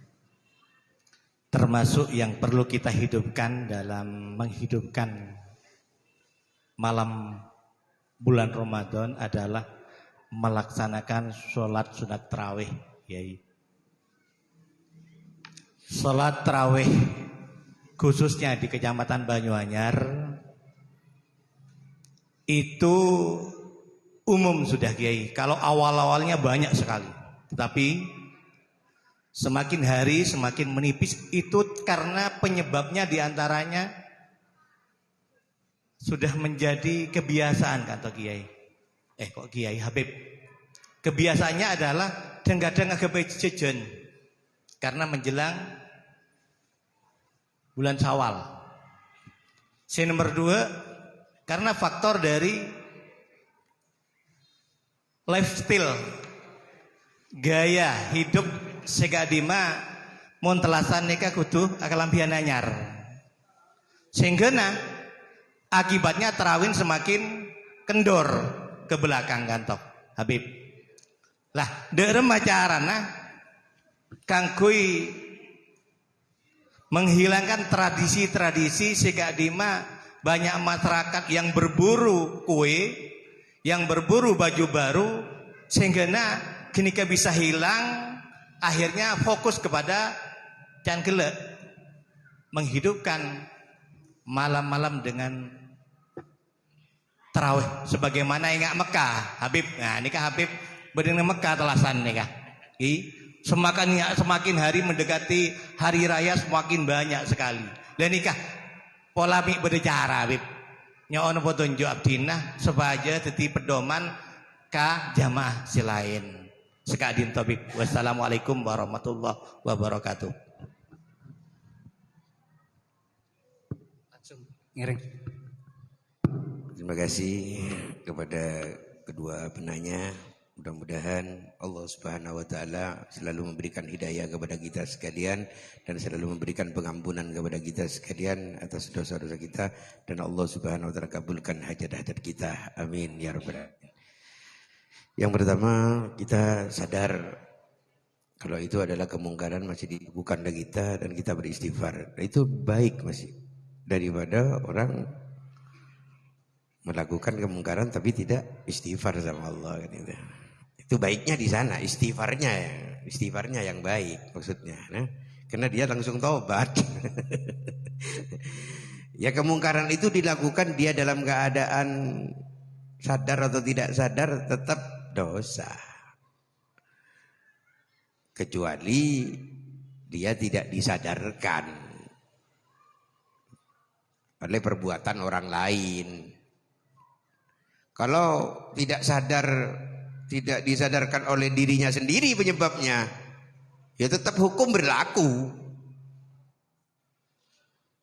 Speaker 4: Termasuk yang perlu kita hidupkan dalam menghidupkan malam bulan Ramadan adalah melaksanakan sholat sunat tarawih, Yai. Sholat tarawih khususnya di Kecamatan Banyuanyar itu umum sudah, Kiai. Kalau awal-awalnya banyak sekali, tetapi semakin hari semakin menipis. Itu karena penyebabnya diantaranya sudah menjadi kebiasaan, kata Kiai. Kok Kiai Habib? Kebiasaannya adalah kadang-kadang agak jejen karena menjelang bulan Syawal. Nomor 2, karena faktor dari lifestyle, gaya hidup segadima montelasan nikah kudu akalampian anyar. Sehingga akibatnya terawih semakin kendor ke belakang kantok Habib. Lah derem acarana kangkui menghilangkan tradisi-tradisi segadima banyak masyarakat yang berburu kue, yang berburu baju baru, sehingga ketika bisa hilang, akhirnya fokus kepada cangkele menghidupkan malam-malam dengan tarawih sebagaimana ingat Mekah Habib. Nah nikah Habib berdeng Mekah telasan nikah. Semakin hari mendekati hari raya semakin banyak sekali. Dan nikah polemik berbicara Habib. Nyaon petunjuk abdinah supaya jadi pedoman ka jamaah silain. Sekadin topik. Wassalamualaikum warahmatullahi wabarakatuh.
Speaker 2: Langsung ngereng.
Speaker 1: Terima kasih kepada kedua penanya. Mudah-mudahan Allah Subhanahu wa taala selalu memberikan hidayah kepada kita sekalian dan selalu memberikan pengampunan kepada kita sekalian atas dosa-dosa kita, dan Allah Subhanahu wa taala kabulkan hajat-hajat kita. Amin ya rabbal alamin. Yang pertama, kita sadar kalau itu adalah kemungkaran masih bukan dari kita dan kita beristighfar. Itu baik masih daripada orang melakukan kemungkaran tapi tidak istighfar sama Allah gitu. Itu baiknya di sana, istighfarnya yang baik maksudnya. Nah, karena dia langsung taubat. Ya kemungkaran itu dilakukan dia dalam keadaan sadar atau tidak sadar tetap dosa. Kecuali dia tidak disadarkan oleh perbuatan orang lain. Kalau tidak sadar, tidak disadarkan oleh dirinya sendiri penyebabnya, ya tetap hukum berlaku.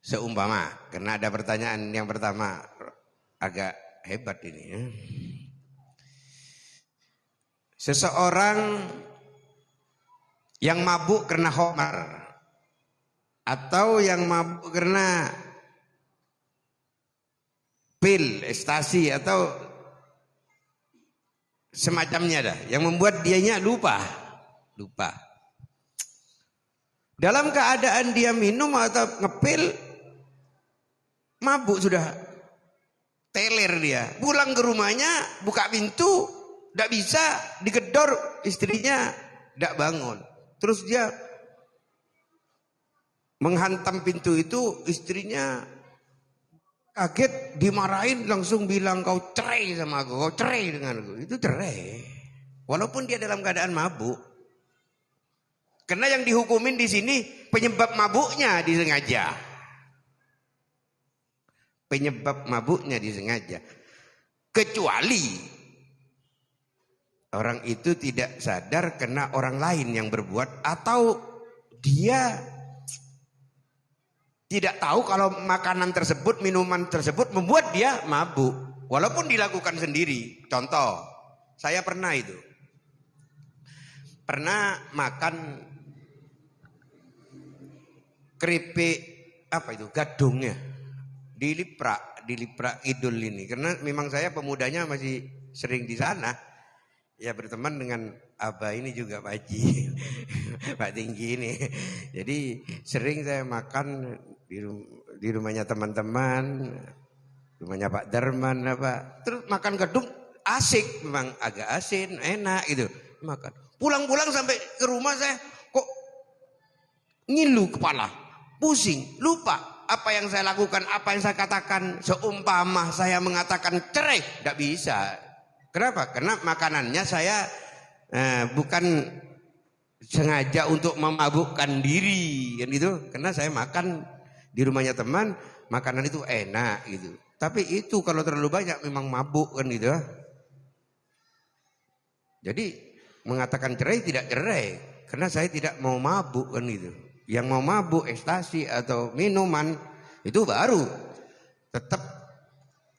Speaker 1: Seumpama, karena ada pertanyaan yang pertama agak hebat ini ya. Seseorang yang mabuk karena khamar atau yang mabuk karena pil, ekstasi atau semacamnya dah, yang membuat dianya lupa. Dalam keadaan dia minum atau ngepil, mabuk sudah, teler dia. Pulang ke rumahnya, buka pintu, tidak bisa, digedor istrinya, tidak bangun. Terus dia menghantam pintu itu, istrinya kaget, dimarahin, langsung bilang kau cerai sama aku, kau cerai dengan aku. Itu cerai. Walaupun dia dalam keadaan mabuk. Karena yang dihukumin di sini penyebab mabuknya disengaja. Penyebab mabuknya disengaja. Kecuali orang itu tidak sadar karena orang lain yang berbuat, atau dia tidak tahu kalau makanan tersebut, minuman tersebut membuat dia mabuk. Walaupun dilakukan sendiri. Contoh, saya pernah itu. Pernah makan keripik, apa itu, gadungnya. Diliprak Kidul ini. Karena memang saya pemudanya masih sering di sana. Ya berteman dengan Abah ini juga Pak Haji, Pak Tinggi ini. Jadi sering saya makan di rumahnya teman-teman, rumahnya Pak Darman apa. Terus makan gedung asik, memang agak asin, enak gitu makan. Pulang-pulang sampai ke rumah saya kok ngilu kepala, pusing, lupa apa yang saya lakukan, apa yang saya katakan. Seumpama saya mengatakan cerai, tidak bisa. Kenapa? Karena makanannya saya bukan sengaja untuk memabukkan diri kan gitu. Karena saya makan di rumahnya teman, makanan itu enak gitu. Tapi itu kalau terlalu banyak memang mabuk kan gitu. Jadi mengatakan cerai tidak cerai, karena saya tidak mau mabuk kan gitu. Yang mau mabuk ekstasi atau minuman itu baru tetap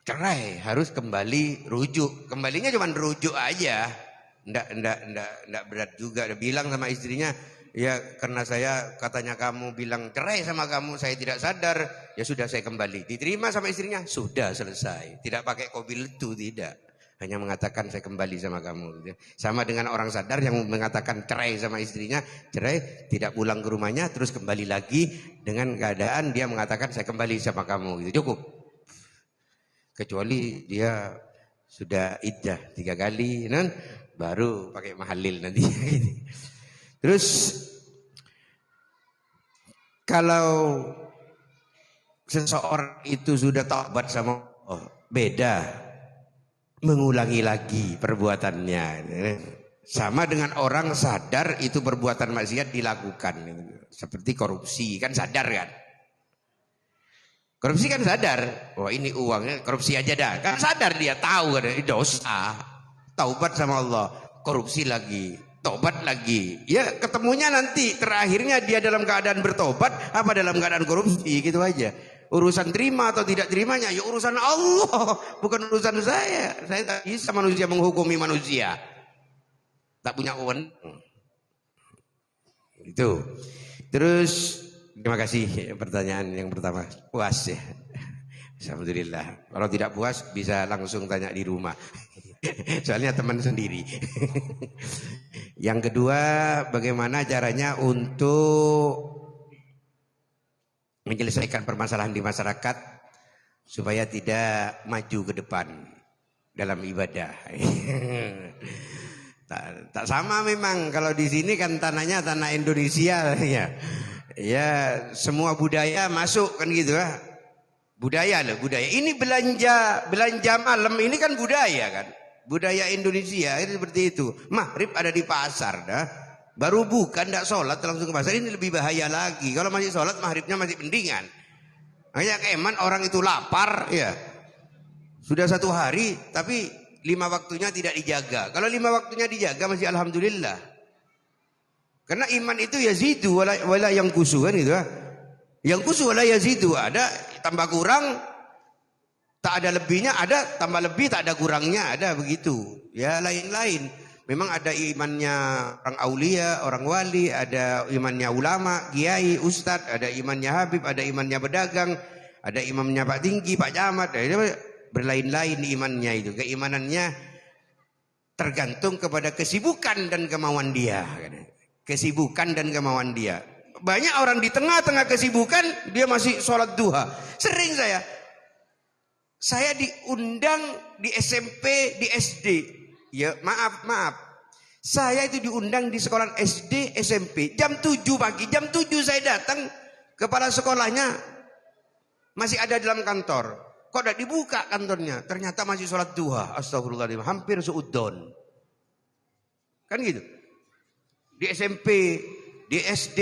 Speaker 1: cerai, harus kembali rujuk. Kembalinya cuma rujuk aja. Ndak berat juga. Dia bilang sama istrinya, ya karena saya katanya kamu bilang cerai sama kamu, saya tidak sadar, ya sudah saya kembali. Diterima sama istrinya, sudah selesai. Tidak pakai kopi letu, tidak. Hanya mengatakan saya kembali sama kamu. Sama dengan orang sadar yang mengatakan cerai sama istrinya, cerai, tidak pulang ke rumahnya, terus kembali lagi dengan keadaan dia mengatakan saya kembali sama kamu. Gitu. Cukup. Kecuali dia sudah iddah 3 kali, kan? Baru pakai mahalil nanti. Terus kalau seseorang itu sudah taubat sama Allah, beda. Mengulangi lagi perbuatannya. Sama dengan orang sadar itu perbuatan maksiat dilakukan. Seperti korupsi, kan sadar kan? Korupsi kan sadar, wah ini uangnya korupsi aja dah. Kan sadar dia, tahu kan dosa. Taubat sama Allah, korupsi lagi, taubat lagi. Ya ketemunya nanti, terakhirnya dia dalam keadaan bertobat apa dalam keadaan korupsi, gitu aja. Urusan terima atau tidak terimanya ya urusan Allah, bukan urusan saya. Saya tak bisa manusia menghukumi manusia. Tak punya wewenang. Itu. Terus terima kasih pertanyaan yang pertama. Puas ya. Alhamdulillah. Kalau tidak puas bisa langsung tanya di rumah. Soalnya teman sendiri. Yang kedua, bagaimana caranya untuk menyelesaikan permasalahan di masyarakat supaya tidak maju ke depan dalam ibadah. tak sama memang, kalau di sini kan tanahnya tanah Indonesia ya. Ya semua budaya masuk kan gitu ya. Budaya loh, budaya. Ini belanja malam ini kan budaya kan. Budaya Indonesia itu seperti itu. Maghrib ada di pasar dah. Baru buka, tidak sholat langsung ke pasar, ini lebih bahaya lagi. Kalau masih sholat, maghribnya masih mendingan. Makanya keman orang itu lapar, ya. Sudah 1 hari, tapi 5 waktunya tidak dijaga. Kalau 5 waktunya dijaga, masih alhamdulillah. Karena iman itu yazidu wala yang kusu kan itu. Yang kusu wala yazidu, ada tambah kurang, tak ada lebihnya, ada tambah lebih, tak ada kurangnya, ada begitu. Ya lain-lain. Memang ada imannya orang aulia, orang wali, ada imannya ulama, kiai, ustadz, ada imannya habib, ada imannya pedagang, ada imamnya Pak Tinggi, Pak Camat, berlain-lain imannya itu. Keimanannya tergantung kepada kesibukan dan kemauan dia. Kesibukan dan kemauan dia. Banyak orang di tengah-tengah kesibukan, dia masih sholat duha. Sering saya diundang di SMP, di SD. Ya maaf. Saya itu diundang di sekolah SD, SMP. Jam 7 pagi, jam 7 saya datang. Kepala sekolahnya masih ada dalam kantor. Kok tidak dibuka kantornya? Ternyata masih sholat duha. Astagfirullahaladzim, hampir seudon. Kan gitu. Di SMP, di SD,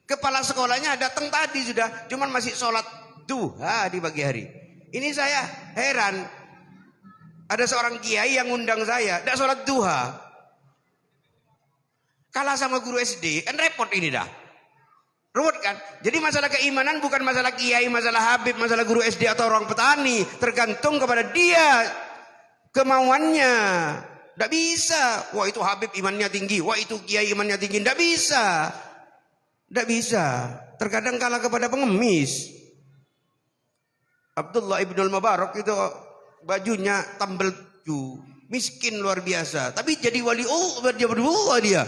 Speaker 1: kepala sekolahnya datang tadi sudah, cuman masih sholat duha di pagi hari. Ini saya heran, ada seorang kiai yang undang saya, tidak sholat duha. Kalah sama guru SD, kan repot ini dah. Ruwet kan? Jadi masalah keimanan bukan masalah kiai, masalah habib, masalah guru SD atau orang petani. Tergantung kepada dia kemauannya. Tidak bisa. Wah itu habib imannya tinggi. Wah itu kiai imannya tinggi. Tidak bisa. Tidak bisa. Terkadang kalah kepada pengemis. Abdullah ibnul Mubarak itu bajunya tambal baju. Miskin luar biasa. Tapi jadi wali dia berdoa dia.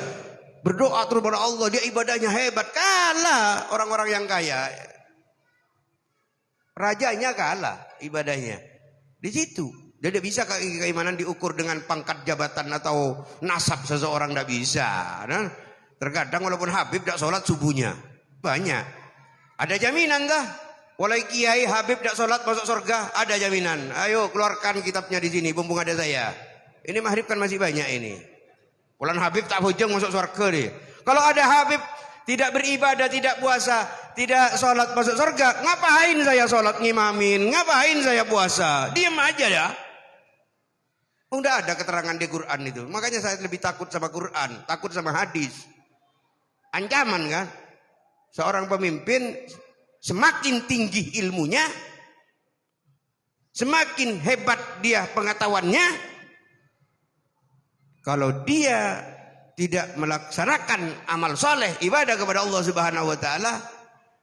Speaker 1: Berdoa terus kepada Allah. Dia ibadahnya hebat. Kalah orang-orang yang kaya. Rajanya kalah ibadahnya. Di situ. Dia tidak bisa keimanan diukur dengan pangkat jabatan atau nasab seseorang, tidak bisa. Nah, terkadang walaupun habib tidak sholat subuhnya. Banyak. Ada jaminan dah. Walau kiai habib tidak sholat masuk surga, ada jaminan. Ayo keluarkan kitabnya di sini, mumpung ada saya. Ini maghrib kan masih banyak ini. Pulang habib tak hujung masuk surga nih. Kalau ada habib tidak beribadah, tidak puasa, tidak sholat masuk surga, ngapain saya sholat ngimamin? Ngapain saya puasa? Diam aja ya. Udah ada keterangan di Quran itu. Makanya saya lebih takut sama Quran, takut sama hadis. Ancaman kan? Seorang pemimpin semakin tinggi ilmunya, semakin hebat dia pengetahuannya. Kalau dia tidak melaksanakan amal soleh, ibadah kepada Allah Subhanahu wa taala,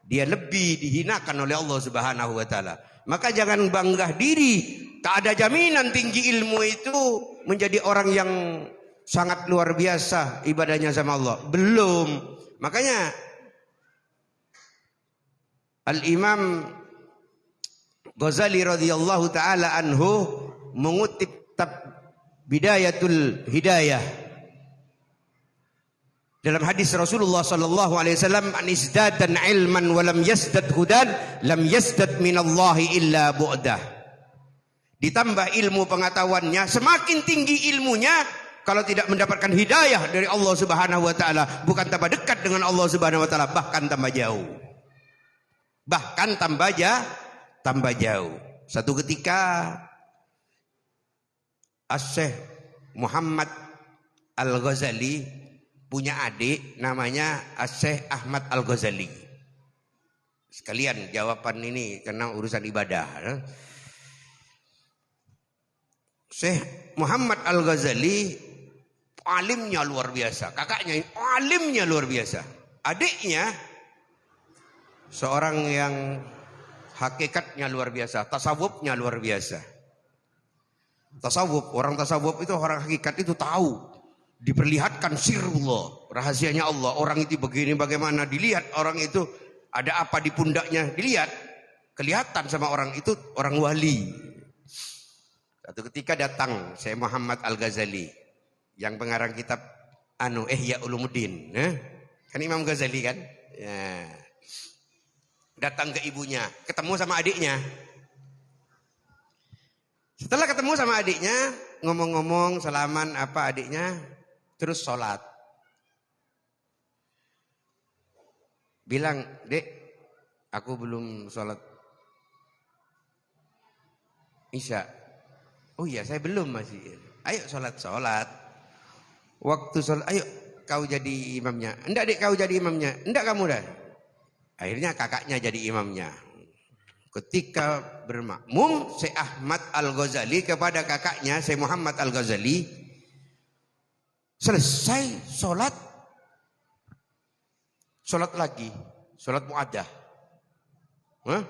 Speaker 1: dia lebih dihinakan oleh Allah Subhanahu wa taala. Maka jangan bangga diri. Tak ada jaminan tinggi ilmu itu menjadi orang yang sangat luar biasa ibadahnya sama Allah. Belum. Makanya Al-Imam Ghazali radhiyallahu taala anhu mengutip Bidayatul Hidayah dalam hadis Rasulullah sallallahu alaihi wasallam, "An izdadan ilman wa lam yazdad hudan, lam yazdad minallahi illa bu'dah." Ditambah ilmu pengetahuannya, semakin tinggi ilmunya, kalau tidak mendapatkan hidayah dari Allah Subhanahu wa taala, bukan tambah dekat dengan Allah Subhanahu wa taala, bahkan tambah jauh. Bahkan tambah jauh. Satu ketika Syekh Muhammad Al-Ghazali punya adik namanya Syekh Ahmad Al-Ghazali. Sekalian jawaban ini karena urusan ibadah. Syekh Muhammad Al-Ghazali alimnya luar biasa. Kakaknya alimnya luar biasa. Adiknya seorang yang hakikatnya luar biasa. Tasawufnya luar biasa. Tasawuf, orang tasawuf itu, orang hakikat itu tahu. Diperlihatkan sirullah, rahasianya Allah. Orang itu begini bagaimana, dilihat orang itu ada apa di pundaknya, dilihat. Kelihatan sama orang itu orang wali. Satu ketika datang Syekh Muhammad Al-Ghazali yang pengarang kitab Ihya Ulumuddin, kan Imam Ghazali kan? Ya. Datang ke ibunya, ketemu sama adiknya. Setelah ketemu sama adiknya, ngomong-ngomong salaman apa adiknya, terus sholat. bilang, "Dek, aku belum sholat Isya." "Oh iya, saya belum masih." "Ayo sholat. Waktu sholat, ayo kau jadi imamnya." "Enggak dek, kau jadi imamnya." "Enggak kamu dah." Akhirnya kakaknya jadi imamnya. Ketika bermakmum, Syekh Ahmad Al-Ghazali kepada kakaknya, Syekh Muhammad Al-Ghazali, selesai sholat lagi, sholat mu'addah. Hah?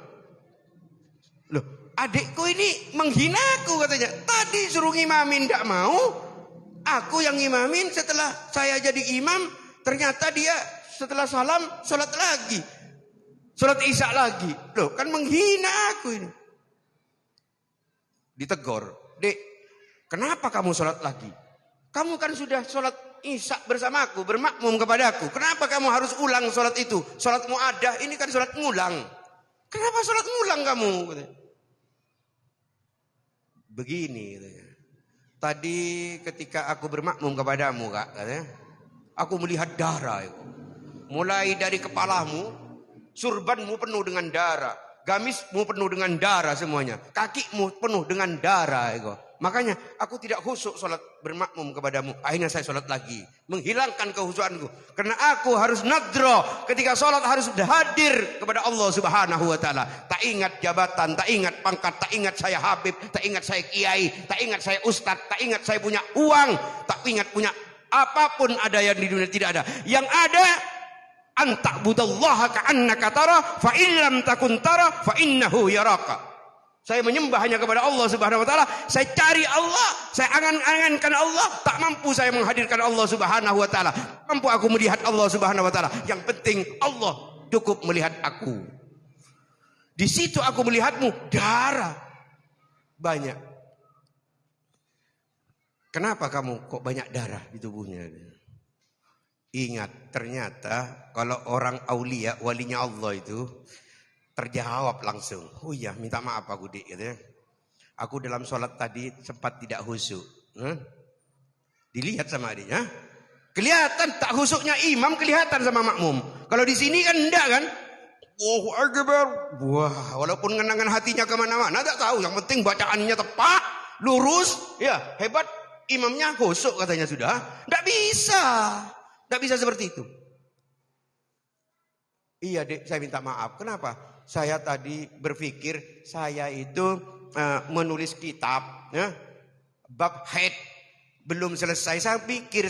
Speaker 1: Loh, adikku ini menghina aku katanya. Tadi suruh ngimamin tidak mau, aku yang ngimamin. Setelah saya jadi imam, ternyata dia setelah salam sholat lagi, sholat isya lagi. Loh, kan menghina aku ini. Ditegur, "Dek, kenapa kamu sholat lagi? Kamu kan sudah sholat isya bersamaku, bermakmum kepadaku. Kenapa kamu harus ulang sholat itu? Sholat mu'addah ini kan sholat ngulang. Kenapa sholat ngulang kamu?" "Begini," katanya, "tadi ketika aku bermakmum kepadamu, Kak, katanya, aku melihat darah itu. Mulai dari kepalamu, surbanmu penuh dengan darah, gamismu penuh dengan darah semuanya, kakimu penuh dengan darah itu. Makanya aku tidak khusyuk sholat bermakmum kepadamu. Akhirnya saya sholat lagi, menghilangkan kehusyukanku. Karena aku harus nadro ketika sholat, harus hadir kepada Allah Subhanahu wa ta'ala. Tak ingat jabatan, tak ingat pangkat, tak ingat saya habib, tak ingat saya kiai, tak ingat saya ustadz, tak ingat saya punya uang, tak ingat punya apapun ada yang di dunia, tidak ada. Yang ada, anta'budallaha ka'annaka tara, fa illam takun tara, fa innahu yaraka. Saya menyembah hanya kepada Allah Subhanahu wa ta'ala. Saya cari Allah, saya angan-angankan Allah. Tak mampu saya menghadirkan Allah Subhanahu wa ta'ala. Mampu aku melihat Allah Subhanahu wa ta'ala. Yang penting Allah cukup melihat aku. Di situ aku melihatmu, darah banyak. Kenapa kamu kok banyak darah di tubuhnya? Ingat, ternyata kalau orang aulia, walinya Allah itu, terjawab langsung. "Oh iya, minta maaf aku dik," gitu ya. "Aku dalam sholat tadi sempat tidak khusyuk." Dilihat sama adiknya. Kelihatan tak khusyuknya imam, kelihatan sama makmum. Kalau di sini kan enggak kan? Allahu Akbar. Wah, walaupun ngenangan hatinya kemana-mana, tak tahu. Yang penting bacaannya tepat, lurus. Ya, hebat. Imamnya khusyuk katanya sudah. Enggak bisa. Enggak bisa seperti itu. "Iya dek, saya minta maaf." "Kenapa?" "Saya tadi berpikir saya itu menulis kitab, ya, bab haid belum selesai. Saya pikir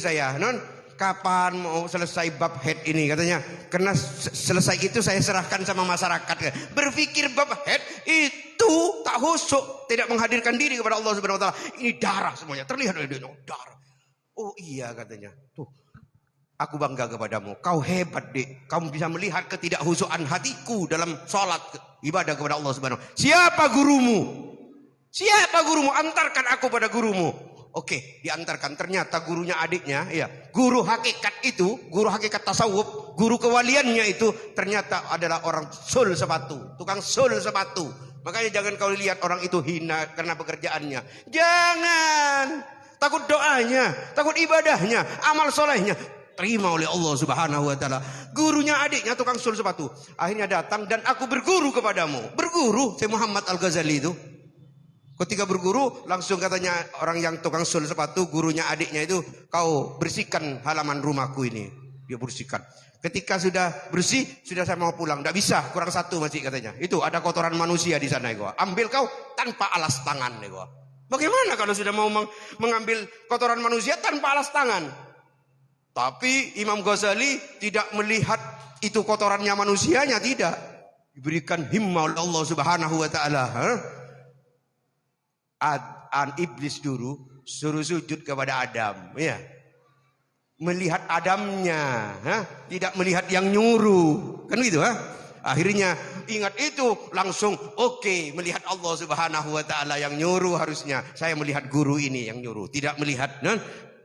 Speaker 1: kapan mau selesai bab haid ini katanya. Karena selesai itu saya serahkan sama masyarakat. Berpikir bab haid itu tak khusyuk, tidak menghadirkan diri kepada Allah Subhanahu wa ta'ala. Ini darah semuanya, terlihat dari darah." "Oh iya," katanya. "Tuh, aku bangga kepadamu. Kau hebat dek. Kamu bisa melihat ketidakhusyukan hatiku dalam sholat ibadah kepada Allah Subhanahu. Siapa gurumu? Siapa gurumu? Antarkan aku pada gurumu." Oke, diantarkan. Ternyata gurunya adiknya, ya, guru hakikat itu, guru hakikat tasawuf, guru kewaliannya itu ternyata adalah orang sul sepatu, tukang sul sepatu. Makanya jangan kau lihat orang itu hina karena pekerjaannya. Jangan. Takut doanya, takut ibadahnya, amal solehnya terima oleh Allah Subhanahu wa ta'ala. Gurunya adiknya tukang sul sepatu. Akhirnya datang, "Dan aku berguru kepadamu." Berguru Syekh Muhammad Al-Ghazali itu. Ketika berguru, langsung katanya orang yang tukang sul sepatu, gurunya adiknya itu, "Kau bersihkan halaman rumahku ini." Dia bersihkan. Ketika sudah bersih, sudah saya mau pulang. Tidak bisa, kurang satu masih katanya. "Itu ada kotoran manusia di sana." "Ambil kau tanpa alas tangan." Bagaimana kalau sudah mau mengambil kotoran manusia tanpa alas tangan? Tapi Imam Ghazali tidak melihat itu kotorannya manusianya, tidak. Diberikan himmah oleh Allah Subhanahu wa ta'ala. Iblis dulu suruh sujud kepada Adam, ya. Melihat Adamnya, tidak melihat yang nyuruh. Kan gitu, Akhirnya ingat itu, langsung oke, melihat Allah Subhanahu wa ta'ala yang nyuruh harusnya. Saya melihat guru ini yang nyuruh, tidak melihat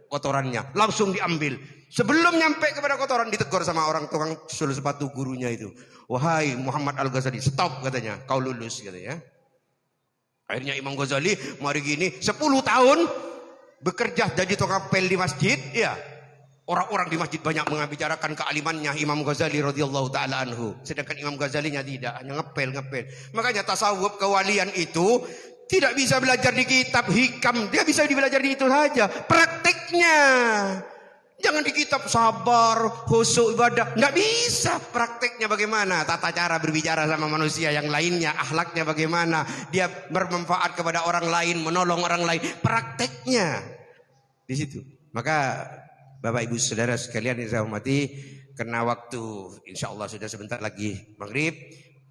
Speaker 1: kotorannya. Langsung diambil. Sebelum nyampe kepada kotoran, ditegur sama orang tukang sul sepatu gurunya itu. "Wahai Muhammad Al-Ghazali, stop," katanya. "Kau lulus," katanya. Akhirnya Imam Ghazali mari gini 10 tahun bekerja jadi tukang pel di masjid, ya. Orang-orang di masjid banyak membicarakan kealimannya Imam Ghazali radhiyallahu taala anhu. Sedangkan Imam Ghazalinya tidak, hanya ngepel. Makanya tasawuf kewalian itu tidak bisa belajar di kitab hikam, dia bisa belajar di itu saja. Prakteknya. Jangan di kitab sabar, khusyuk ibadah. Nggak bisa. Prakteknya bagaimana? Tata cara berbicara sama manusia yang lainnya. Akhlaknya bagaimana? Dia bermanfaat kepada orang lain, menolong orang lain. Prakteknya. Di situ. Maka Bapak Ibu Saudara sekalian yang saya hormati, karena waktu insya Allah sudah sebentar lagi maghrib,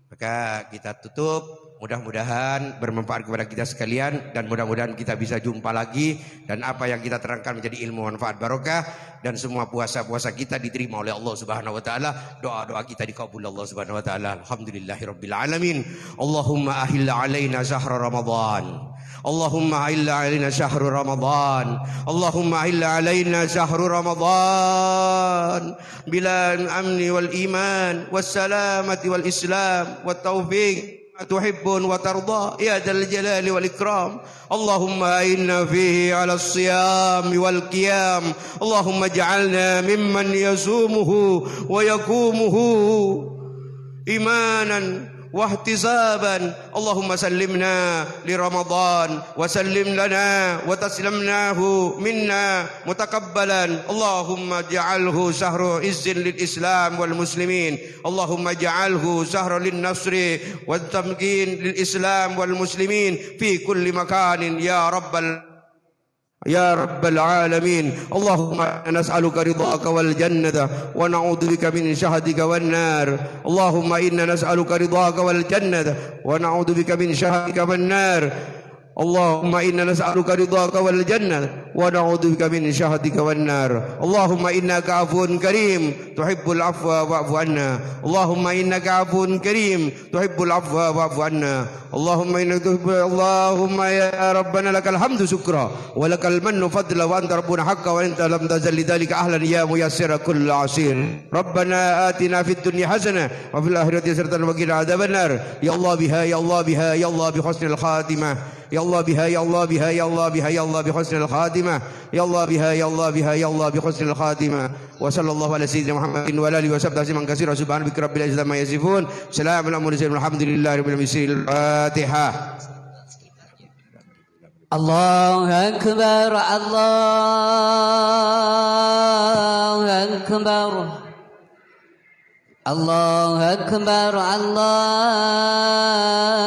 Speaker 1: maka kita tutup. Mudah-mudahan bermanfaat kepada kita sekalian dan mudah-mudahan kita bisa jumpa lagi dan apa yang kita terangkan menjadi ilmu manfaat barokah dan semua puasa-puasa kita diterima oleh Allah Subhanahu wa taala, doa-doa kita dikabul Allah Subhanahu wa taala. Alhamdulillahirabbil alamin. Allahumma ahilla alaina syahra Ramadan. Allahumma ahilla alaina syahru Ramadan. Allahumma ahilla alaina syahru Ramadan bil amni wal iman was salamati wal islam wat taufiq تحبون وترضى يا ذا الجلال والإكرام. اللهم إنا فيه على الصيام والقيام. اللهم اجعلنا ممن يصومه ويقومه إيمانا واحتسابا. اللهم سلمنا لرمضان وسلم لنا وتسلمناه منا متقبلا. اللهم اجعله شهر عز للإسلام والمسلمين. اللهم اجعله شهر للنصر والتمكين للإسلام والمسلمين في كل مكان يا رب العالمين. اللهم نسألك رضاك والجنة ونعوذ بك من شهدك والنار. اللهم إنا نسألك رضاك والجنة ونعوذ بك من شهدك والنار. اللهم إنا نسألك رضاك والجنة ونعوذ بك من شهدك والنار. اللهم إنك عفو كريم تحب العفو فاعف عنا. اللهم إنك عفو كريم تحب العفو فاعف عنا. اللهم إنك اللهم يا ربنا لك الحمد شكرا ولك المن فضلا وأنت ربنا حقا وأنت لم تزل لذلك أهلا يا ميسر كل عسير. ربنا آتنا في الدنيا حسنة وفي الآخرة حسنة وقنا عذاب النار. يا الله بها يا الله بها يا الله بحسن الخاتمة. يا الله بها يا الله بها يا الله بها يا الله بحسن الخاتمة. يا الله بها يا الله بها يا الله بحسن الخاتمة. وصلى الله على سيدنا محمد وعلى آله وصحبه وسلم كثيرا. سبحان ربك رب العزة عما يصفون. سلام على المرسلين والحمد لله رب العالمين. الفاتحة.
Speaker 5: الله أكبر الله أكبر الله أكبر الله